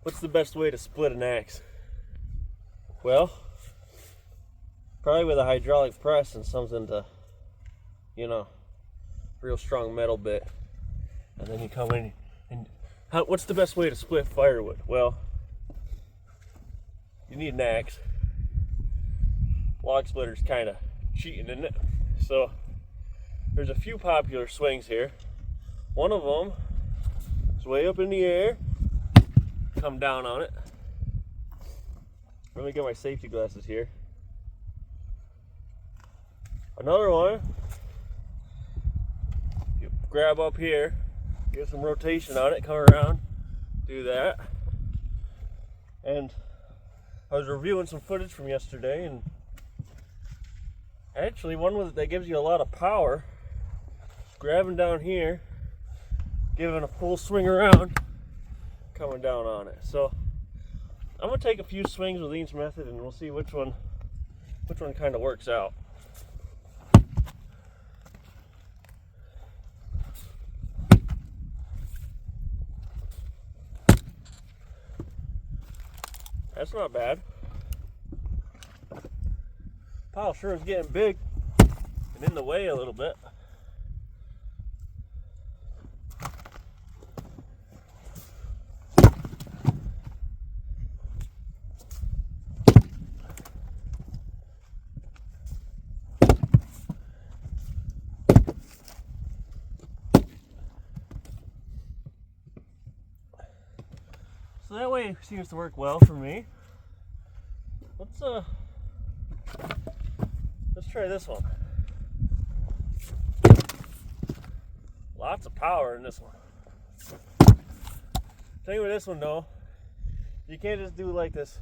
What's the best way to split an axe? Well, probably with a hydraulic press and something to, real strong metal bit. And then you come in and what's the best way to split firewood? Well, you need an axe. Log splitter's kind of cheating, isn't it? So there's a few popular swings here. One of them is way up in the air. Come down on it. Let me get my safety glasses here. Another one, you grab up here, get some rotation on it, come around, do that. And I was reviewing some footage from yesterday, and actually one that gives you a lot of power, grabbing down here, giving a full swing around, coming down on it. So I'm gonna take a few swings with each method and we'll see which one kind of works out. That's not bad. Pile sure is getting big and in the way a little bit. So that way seems to work well for me. Let's try this one. Lots of power in this one. Tell you with this one though, you can't just do like this.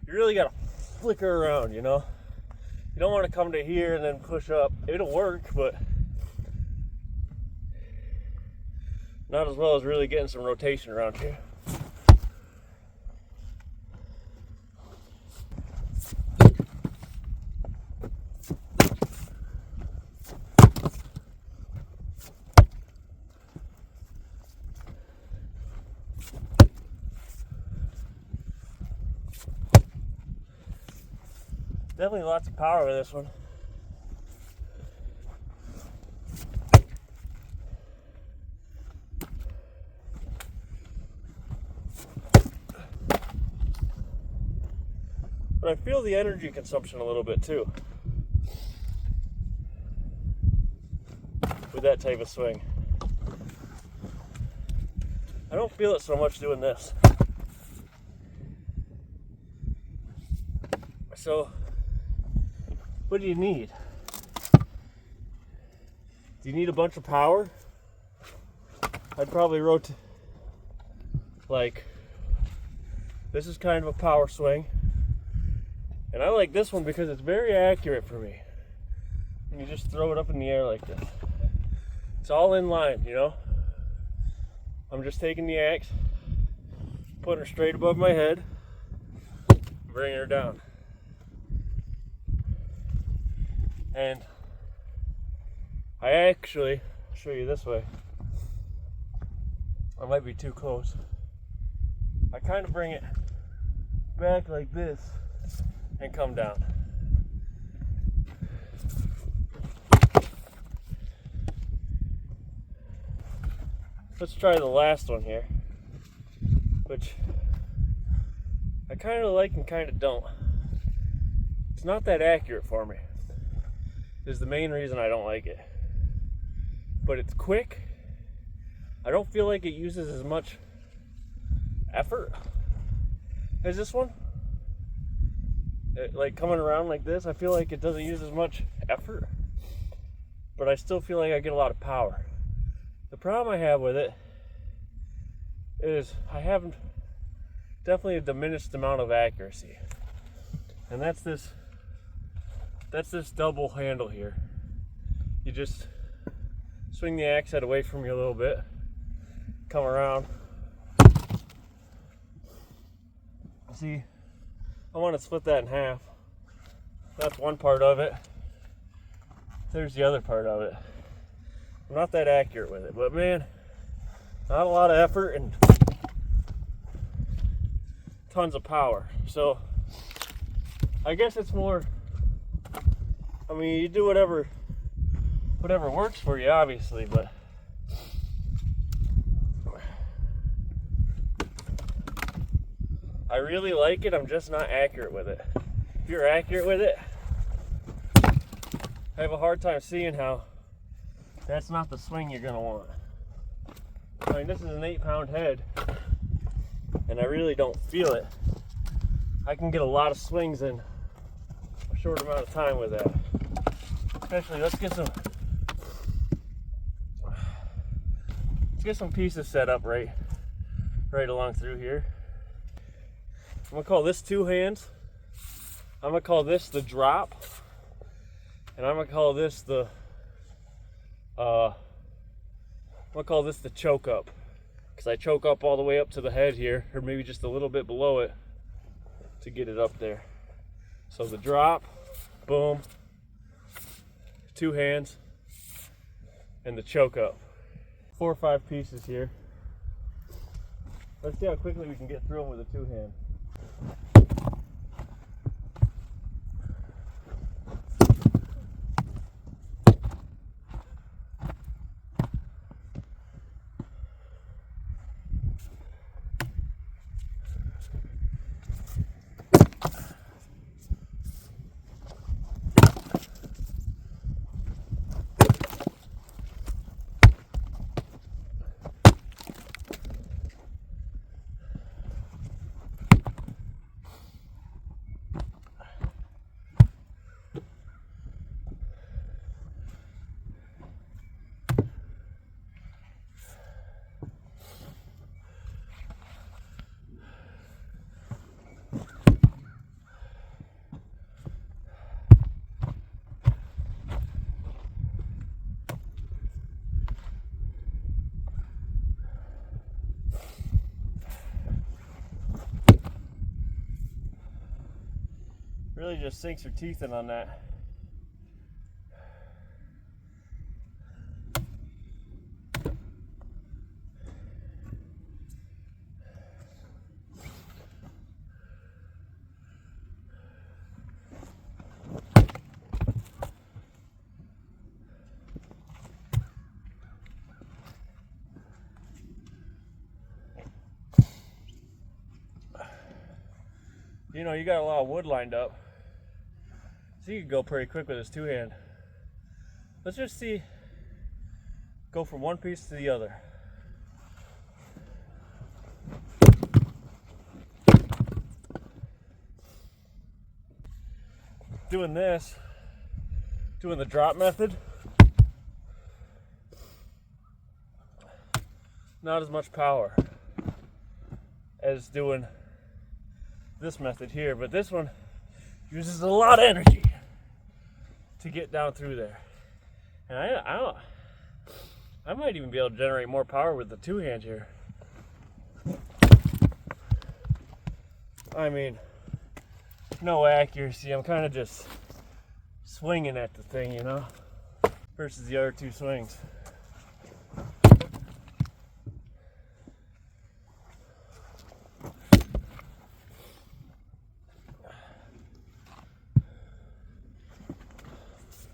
You really gotta flicker around, You don't want to come to here and then push up. It'll work, but not as well as really getting some rotation around here. Definitely lots of power with this one. But I feel the energy consumption a little bit too with that type of swing. I don't feel it so much doing this. So what do you need? Do you need a bunch of power? I'd probably rotate. Like, this is kind of a power swing. And I like this one because it's very accurate for me. And you just throw it up in the air like this. It's all in line, I'm just taking the axe, putting her straight above my head, bringing her down. And I'll show you this way. I might be too close. I kind of bring it back like this and come down. Let's try the last one here, which I kind of like and kind of don't. It's not that accurate for me. Is the main reason I don't like it. But it's quick. I don't feel like it uses as much effort as this one. Like coming around like this, I feel like it doesn't use as much effort. But I still feel like I get a lot of power. The problem I have with it is I have definitely a diminished amount of accuracy. And that's this double handle here. You just swing the axe head away from you a little bit, come around. See, I want to split that in half. That's one part of it. There's the other part of it. I'm not that accurate with it, but man, not a lot of effort and tons of power. So I guess it's more, I mean, you do whatever works for you, obviously, but I really like it. I'm just not accurate with it. If you're accurate with it, I have a hard time seeing how that's not the swing you're gonna want. I mean, this is an 8-pound head, and I really don't feel it. I can get a lot of swings in a short amount of time with that. Especially, let's get some pieces set up right along through here. I'm gonna call this 2 hands. I'm gonna call this the drop, and I'm gonna call this the choke up, because I choke up all the way up to the head here, or maybe just a little bit below it to get it up there. So the drop, boom, 2 hands, and the choke up. 4 or 5 pieces here. Let's see how quickly we can get through them with a 2 hand. Really just sinks her teeth in on that. You know, you got a lot of wood lined up, so you could go pretty quick with this 2 hand. Let's just see, go from one piece to the other. Doing this, doing the drop method, not as much power as doing this method here, but this one uses a lot of energy to get down through there. And I might even be able to generate more power with the 2 hand here. I mean, no accuracy. I'm kind of just swinging at the thing, you know, versus the other 2 swings.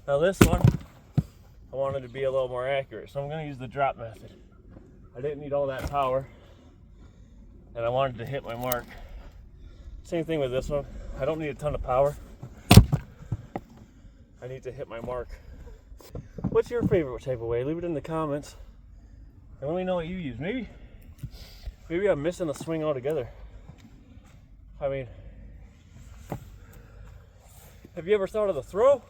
Now this one, I wanted to be a little more accurate, so I'm going to use the drop method. I didn't need all that power, and I wanted to hit my mark. Same thing with this one. I don't need a ton of power. I need to hit my mark. What's your favorite type of way? Leave it in the comments, and let me know what you use. Maybe I'm missing a swing altogether. I mean, have you ever thought of the throw?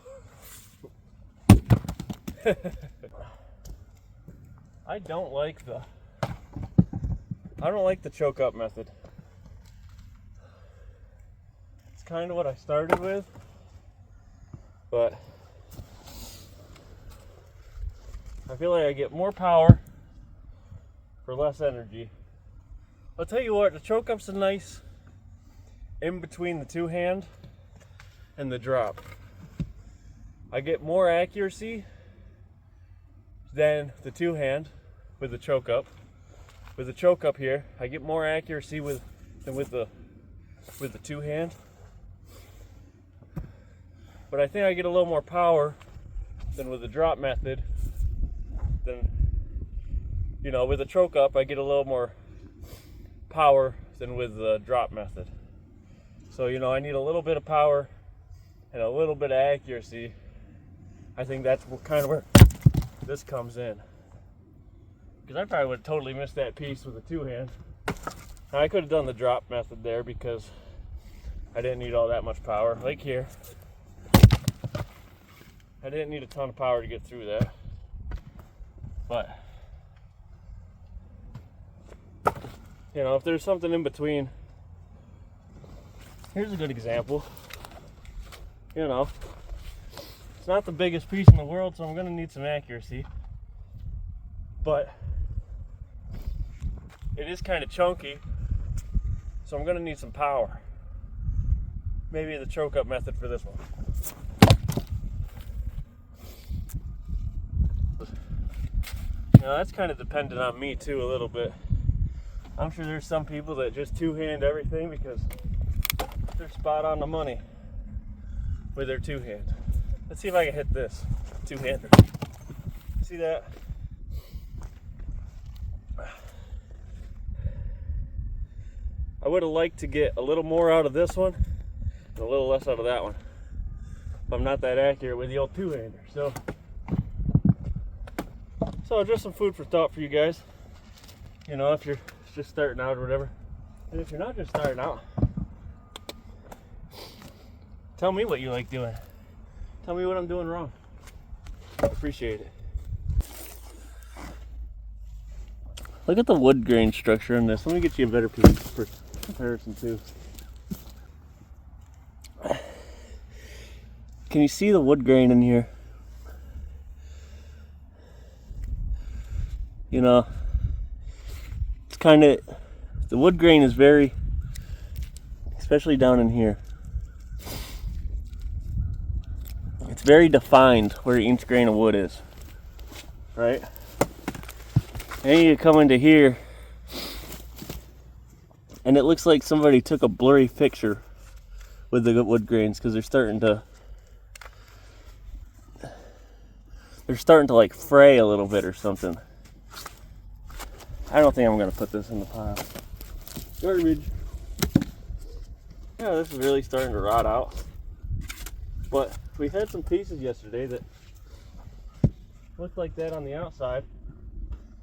I don't like the choke up method. It's kind of what I started with, but I feel like I get more power for less energy. I'll tell you what, the choke up's a nice in between the 2 hand and the drop. I get more accuracy than the 2 hand with the choke up. With the choke up here, I get more accuracy than with the with the two-hand. But I think I get a little more power than with the drop method. Then, you know, with the choke up, I get a little more power than with the drop method. So, you know, I need a little bit of power and a little bit of accuracy. I think that's kind of where this comes in. Because I probably would have totally missed that piece with the two-hand. Now, I could have done the drop method there because I didn't need all that much power. Like here, I didn't need a ton of power to get through that. But, you know, if there's something in between, here's a good example. You know, it's not the biggest piece in the world, so I'm going to need some accuracy. But it is kind of chunky, so I'm going to need some power. Maybe the choke up method for this one. You know, that's kind of dependent on me too a little bit. I'm sure there's some people that just two-hand everything because they're spot on the money with their two-hand. Let's see if I can hit this two-hander. See that? I would have liked to get a little more out of this one and a little less out of that one. But I'm not that accurate with the old two-hander. So just some food for thought for you guys. You know, if you're just starting out or whatever. And if you're not just starting out, tell me what you like doing. Tell me what I'm doing wrong. I appreciate it. Look at the wood grain structure on this. Let me get you a better piece for comparison too. Can you see the wood grain in here? You know, it's kind of, the wood grain is very, especially down in here, it's very defined where each grain of wood is, right? And you come into here and it looks like somebody took a blurry picture with the wood grains because they're starting to like fray a little bit or something. I don't think I'm going to put this in the pile. Garbage. Yeah, this is really starting to rot out. But we had some pieces yesterday that looked like that on the outside.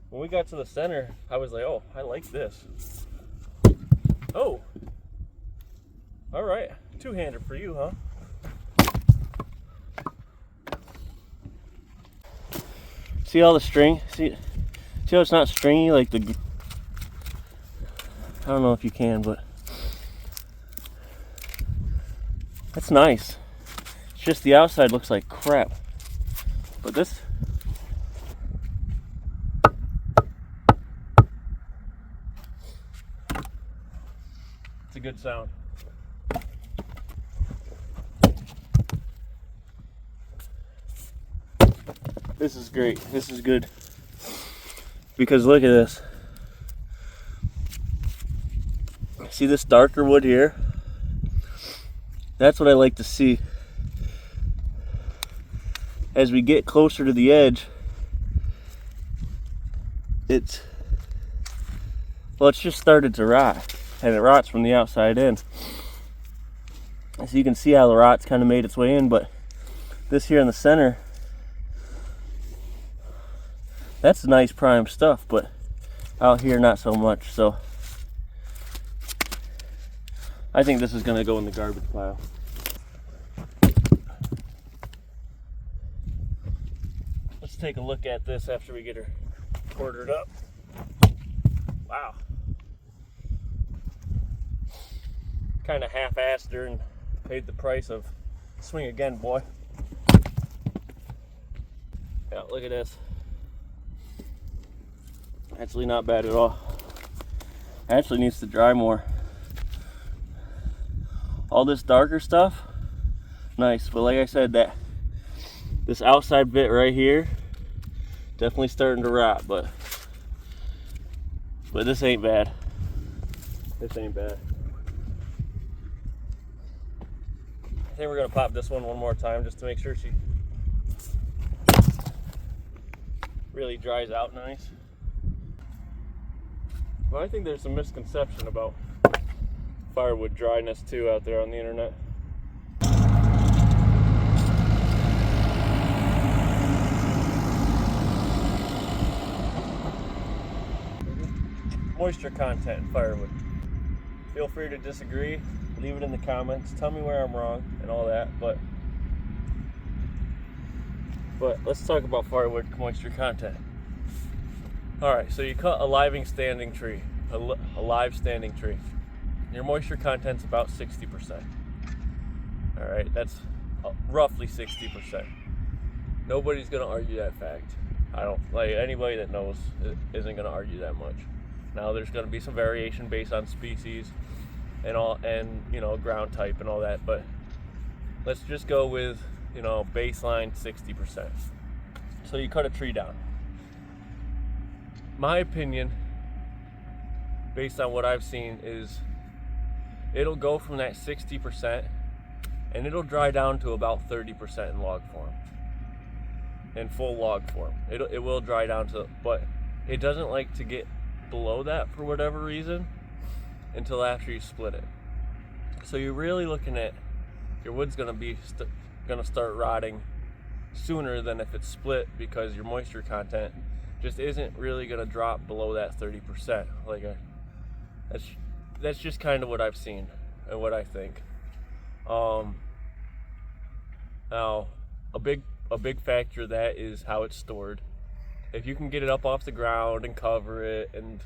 When we got to the center, I was like, oh, I like this. Oh. All right. Two-hander for you, huh? See all the string? See how it's not stringy like the, I don't know if you can, but that's nice. It's just the outside looks like crap. But this, it's a good sound. This is great. This is good. Because look at this. See this darker wood here? That's what I like to see. As we get closer to the edge, it's just started to rot. And it rots from the outside in. So you can see how the rot's kind of made its way in, but this here in the center, that's nice prime stuff, but out here not so much. So I think this is going to go in the garbage pile. Let's take a look at this after we get her quartered up. Wow. Kind of half-assed her and paid the price of swing again, boy. Yeah, look at this. Actually not bad at all. Actually needs to dry more. All this darker stuff, nice. But like I said, this outside bit right here, definitely starting to rot, but this ain't bad. This ain't bad. think we're gonna pop this one more time just to make sure she really dries out nice. But I think there's some misconception about firewood dryness too out there on the internet. Moisture content in firewood. Feel free to disagree, leave it in the comments, tell me where I'm wrong and all that, but let's talk about firewood moisture content. Alright, so you cut a live standing tree. Your moisture content's about 60%. Alright, that's roughly 60%. Nobody's gonna argue that fact. I don't, like, anybody that knows isn't gonna argue that much. Now there's gonna be some variation based on species and all, and you know, ground type and all that, but let's just go with, you know, baseline 60%. So you cut a tree down. My opinion, based on what I've seen, is it'll go from that 60% and it'll dry down to about 30% in log form. In full log form. It will dry down to, but it doesn't like to get below that for whatever reason until after you split it. So you're really looking at your wood's gonna be gonna start rotting sooner than if it's split, because your moisture content just isn't really gonna drop below that 30%. That's just kind of what I've seen and what I think. Now a big factor of that is how it's stored. If you can get it up off the ground and cover it, and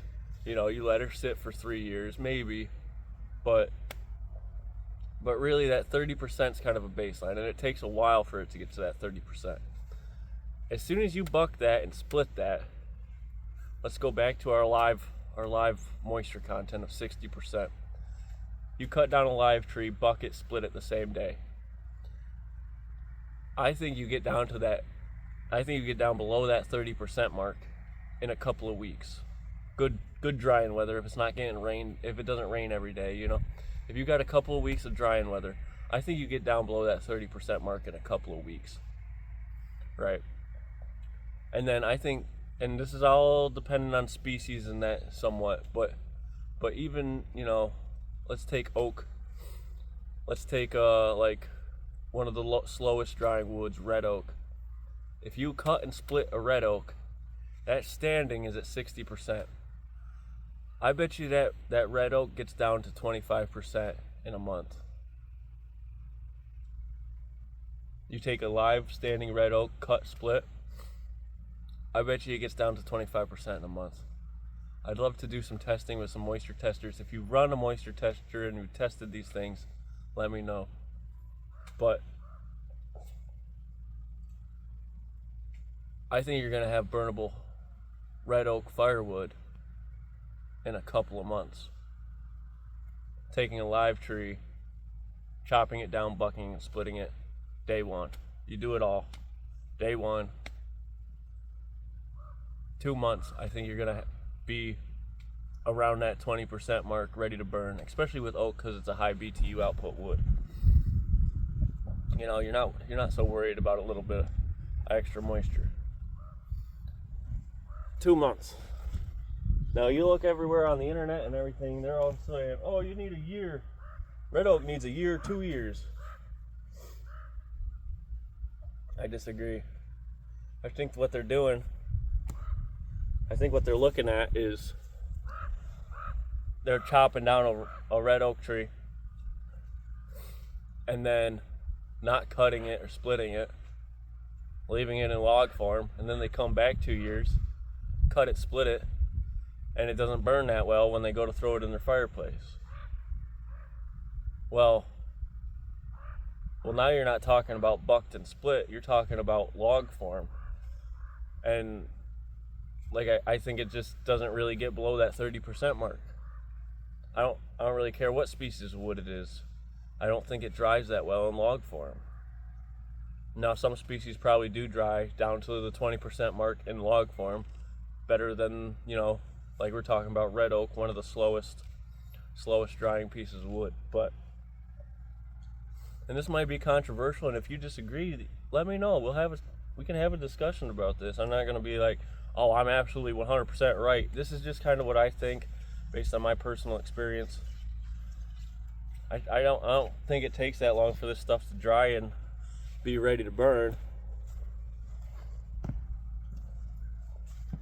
you know, you let her sit for 3 years, maybe, but really that 30% is kind of a baseline, and it takes a while for it to get to that 30%. As soon as you buck that and split that, let's go back to our live moisture content of 60%. You cut down a live tree, buck it, split it the same day. I think you get down below that 30% mark in a couple of weeks. Good drying weather, if it's not getting rain, if it doesn't rain every day, you know. If you got a couple of weeks of drying weather, I think you get down below that 30% mark in a couple of weeks. Right. And then I think, and this is all dependent on species and that somewhat, but even, you know, let's take oak. Let's take like one of the slowest drying woods, red oak. If you cut and split a red oak, that standing is at 60%. I bet you that red oak gets down to 25% in a month. You take a live standing red oak, cut, split, I bet you it gets down to 25% in a month. I'd love to do some testing with some moisture testers. If you run a moisture tester and you've tested these things, let me know. But I think you're gonna have burnable red oak firewood in a couple of months. Taking a live tree, chopping it down, bucking and splitting it, day one. You do it all, day one. 2 months, I think you're gonna be around that 20% mark, ready to burn, especially with oak, because it's a high BTU output wood. You know, you're not so worried about a little bit of extra moisture. 2 months. Now you look everywhere on the internet and everything, they're all saying, oh, you need a year. Red oak needs a year, 2 years. I disagree. I think what they're looking at is they're chopping down a red oak tree and then not cutting it or splitting it, leaving it in log form, and then they come back 2 years, cut it, split it, and it doesn't burn that well when they go to throw it in their fireplace. Well, now you're not talking about bucked and split, you're talking about log form. And like I think it just doesn't really get below that 30% mark. I don't really care what species of wood it is. I don't think it dries that well in log form. Now some species probably do dry down to the 20% mark in log form, better than, you know, like we're talking about red oak, one of the slowest drying pieces of wood. But and this might be controversial, and if you disagree, let me know. We can have a discussion about this. I'm not going to be like, oh, I'm absolutely 100% right. This is just kind of what I think based on my personal experience. I don't think it takes that long for this stuff to dry and be ready to burn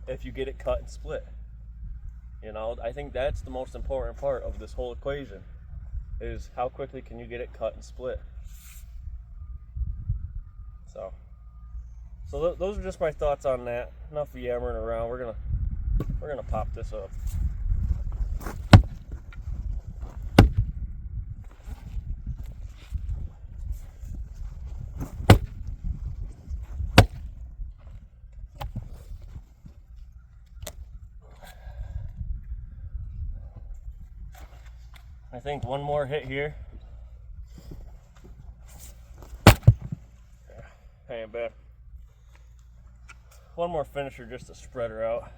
if you get it cut and split. You know, I think that's the most important part of this whole equation, is how quickly can you get it cut and split. So those are just my thoughts on that. Enough yammering around. We're gonna pop this up. I think one more hit here. Ain't bad. One more finisher just to spread her out.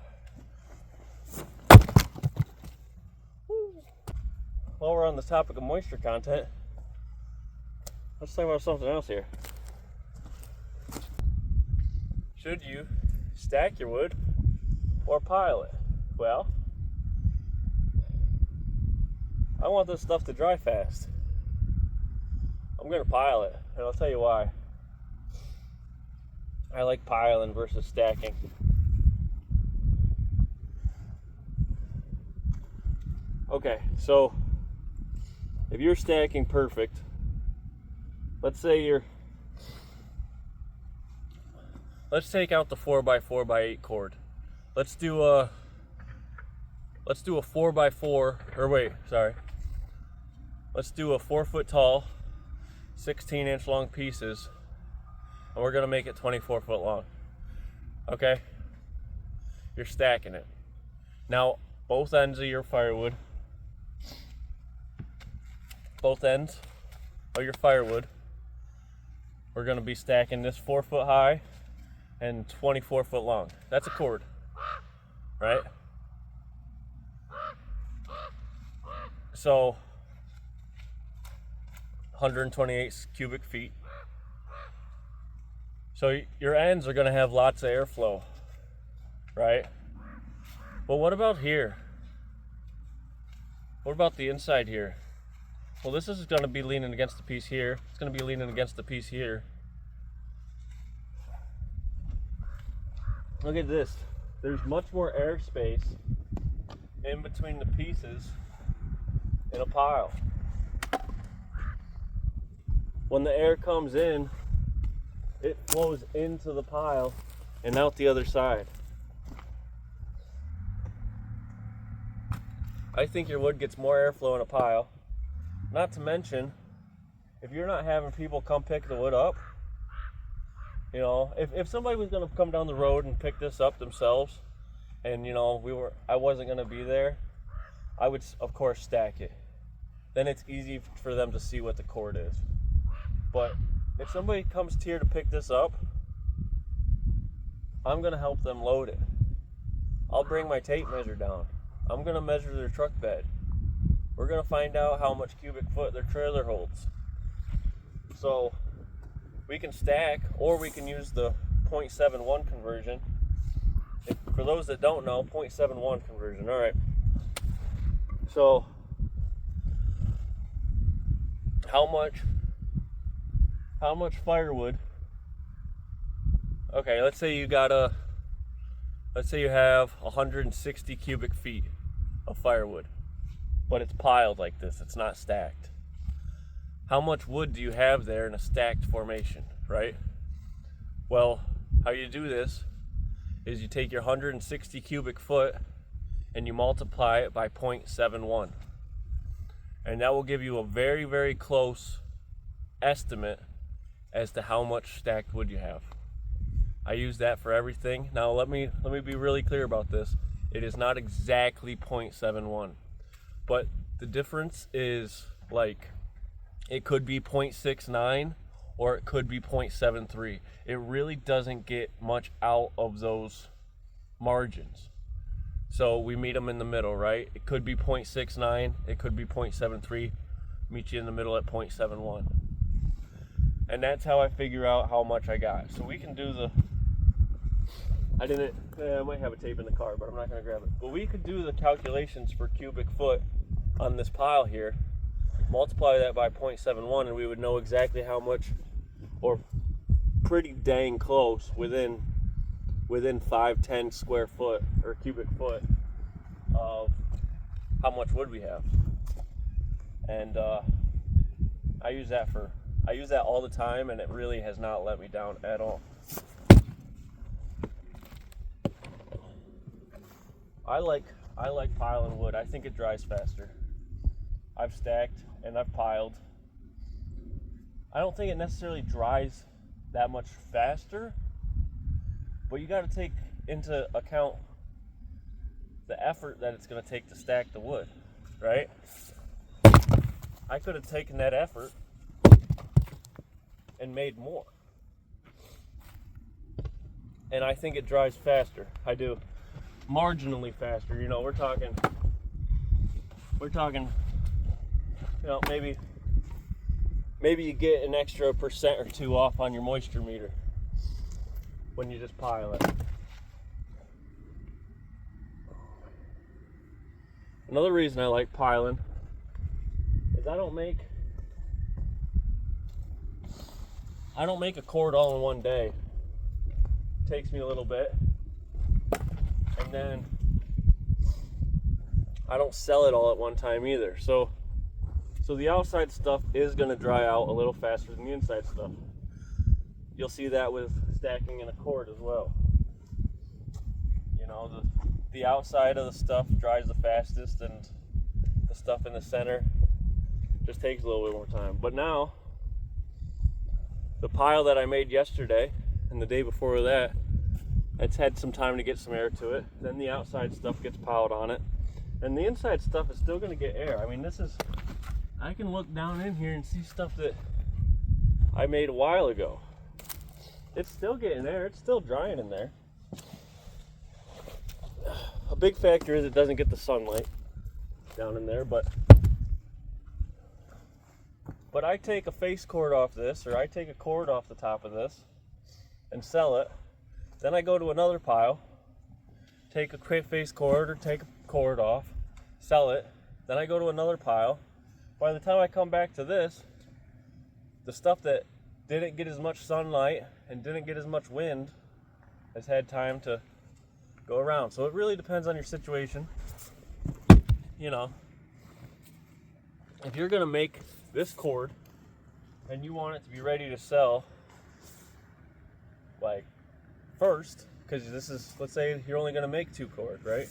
While we're on the topic of moisture content, let's talk about something else here. Should you stack your wood or pile it? Well, I want this stuff to dry fast. I'm gonna pile it, and I'll tell you why. I like piling versus stacking. Okay, so if you're stacking perfect, let's take out the 4x4x8 cord. Let's do a 4x4, let's do a 4 foot tall, 16 inch long pieces, and we're gonna make it 24 foot long. Okay? You're stacking it. Now, both ends of your firewood, we're gonna be stacking this 4 foot high and 24 foot long. That's a cord, right? So 128 cubic feet. So your ends are going to have lots of airflow, right? But what about here? What about the inside here? Well, this is going to be leaning against the piece here. It's going to be leaning against the piece here. Look at this. There's much more air space in between the pieces in a pile. When the air comes in, it flows into the pile and out the other side. I think your wood gets more airflow in a pile. Not to mention, if you're not having people come pick the wood up, you know, if somebody was going to come down the road and pick this up themselves, and you know I wasn't going to be there, I would of course stack it. Then it's easy for them to see what the cord is. But if somebody comes here to pick this up, I'm going to help them load it. I'll bring my tape measure down. I'm going to measure their truck bed. We're going to find out how much cubic foot their trailer holds. So we can stack, or we can use the 0.71 conversion. For those that don't know, 0.71 conversion. All right. So how much firewood? Okay, let's say you have 160 cubic feet of firewood, but it's piled like this, it's not stacked. How much wood do you have there in a stacked formation, right? Well, how you do this is you take your 160 cubic foot and you multiply it by 0.71. And that will give you a very, very close estimate as to how much stacked wood you have. I use that for everything. Now let me be really clear about this. It is not exactly 0.71, but the difference is, like, it could be 0.69 or it could be 0.73. It really doesn't get much out of those margins. So we meet them in the middle, right? It could be 0.69, it could be 0.73. Meet you in the middle at 0.71. And that's how I figure out how much I got. So we can do the, I might have a tape in the car, but I'm not gonna grab it. But we could do the calculations for cubic foot on this pile here, multiply that by 0.71, and we would know exactly how much, or pretty dang close, within 5-10 square foot or cubic foot of how much wood we have. And I use that all the time, and it really has not let me down at all. I like piling wood. I think it dries faster. I've stacked and I've piled. I don't think it necessarily dries that much faster, but you got to take into account the effort that it's going to take to stack the wood, right? I could have taken that effort and made more. And I think it dries faster. I do. Marginally faster. You know, we're talking, you know, maybe you get an extra % or 2 off on your moisture meter when you just pile it. Another reason I like piling is I don't make a cord all in one day. It takes me a little bit, and then I don't sell it all at one time either. So the outside stuff is going to dry out a little faster than the inside stuff. You'll see that with stacking in a cord as well. You know, the outside of the stuff dries the fastest, and the stuff in the center just takes a little bit more time. But now, the pile that I made yesterday and the day before that, it's had some time to get some air to it. Then the outside stuff gets piled on it, and the inside stuff is still going to get air. I mean, I can look down in here and see stuff that I made a while ago. It's still getting air. It's still drying in there. A big factor is it doesn't get the sunlight down in there, but I take a face cord off this, or I take a cord off the top of this and sell it. Then I go to another pile, take a face cord or take a cord off, sell it. Then I go to another pile. By the time I come back to this, the stuff that didn't get as much sunlight and didn't get as much wind has had time to go around. So it really depends on your situation. You know, if you're gonna make this cord and you want it to be ready to sell, like, first, because this is, let's say you're only gonna make 2 cords, right?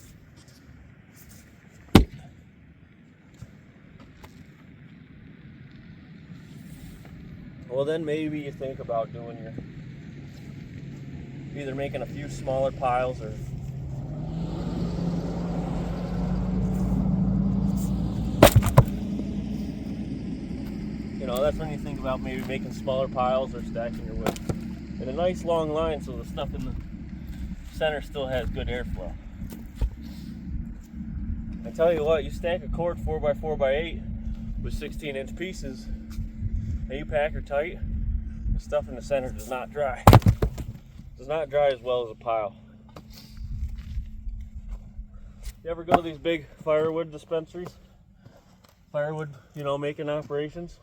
Well, then maybe you think about doing either making a few smaller piles, or you know, that's when you think about maybe making smaller piles or stacking your wood in a nice long line so the stuff in the center still has good airflow. I tell you what, you stack a cord 4x4x8 with 16-inch pieces, and you pack her tight, the stuff in the center does not dry. Does not dry as well as a pile. You ever go to these big firewood dispensaries? Firewood, you know, making operations?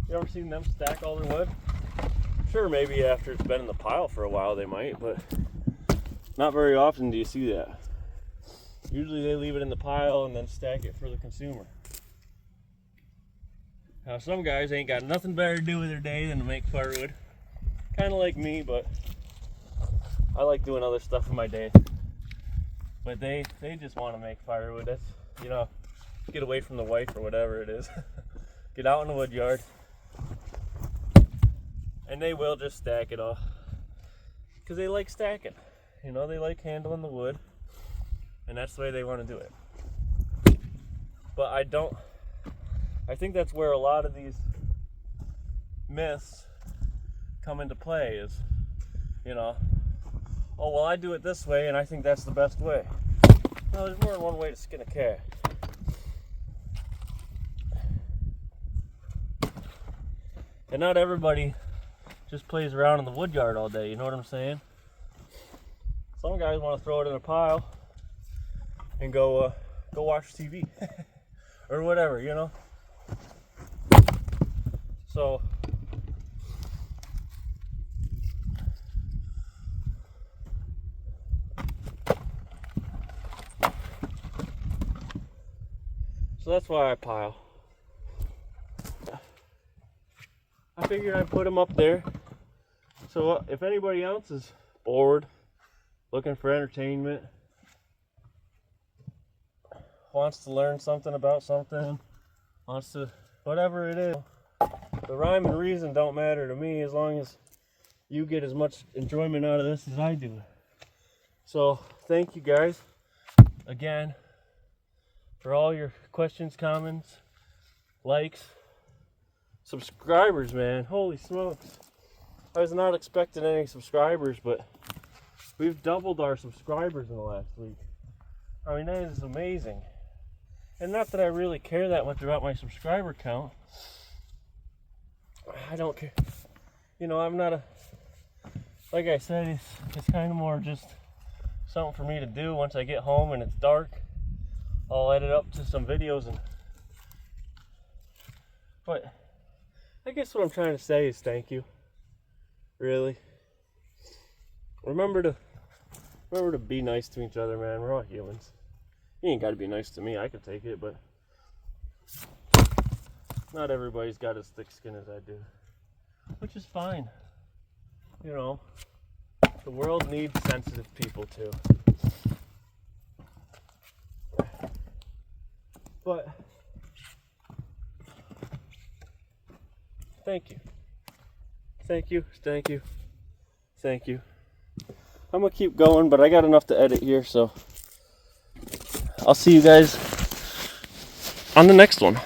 You ever seen them stack all their wood? Sure, maybe after it's been in the pile for a while they might, but not very often do you see that. Usually they leave it in the pile and then stack it for the consumer. Now, some guys ain't got nothing better to do with their day than to make firewood. Kind of like me, but I like doing other stuff in my day. But they just want to make firewood. That's, you know, get away from the wife or whatever it is. Get out in the wood yard. And they will just stack it all. Because they like stacking. You know, they like handling the wood. And that's the way they want to do it. But I think that's where a lot of these myths come into play is, you know, oh, well, I do it this way and I think that's the best way. No, there's more than one way to skin a cat. And not everybody just plays around in the wood yard all day, you know what I'm saying? Some guys want to throw it in a pile and go watch TV or whatever, you know? So that's why I pile. I figured I'd put them up there. So if anybody else is bored, looking for entertainment, wants to learn something about something, wants to, whatever it is, the rhyme and reason don't matter to me as long as you get as much enjoyment out of this as I do. So thank you guys again for all your questions, comments, likes, subscribers, man. Holy smokes. I was not expecting any subscribers, but we've doubled our subscribers in the last week. I mean, that is amazing. And not that I really care that much about my subscriber count. I don't care. You know, I'm not a, like I said, it's kind of more just something for me to do once I get home and it's dark. I'll edit up to some videos but I guess what I'm trying to say is thank you. Really. Remember to be nice to each other, man. We're all humans. You ain't gotta be nice to me, I could take it, but not everybody's got as thick skin as I do. Which is fine. You know, the world needs sensitive people too. But thank you. Thank you. Thank you. Thank you. I'm gonna keep going, but I got enough to edit here, so I'll see you guys on the next one.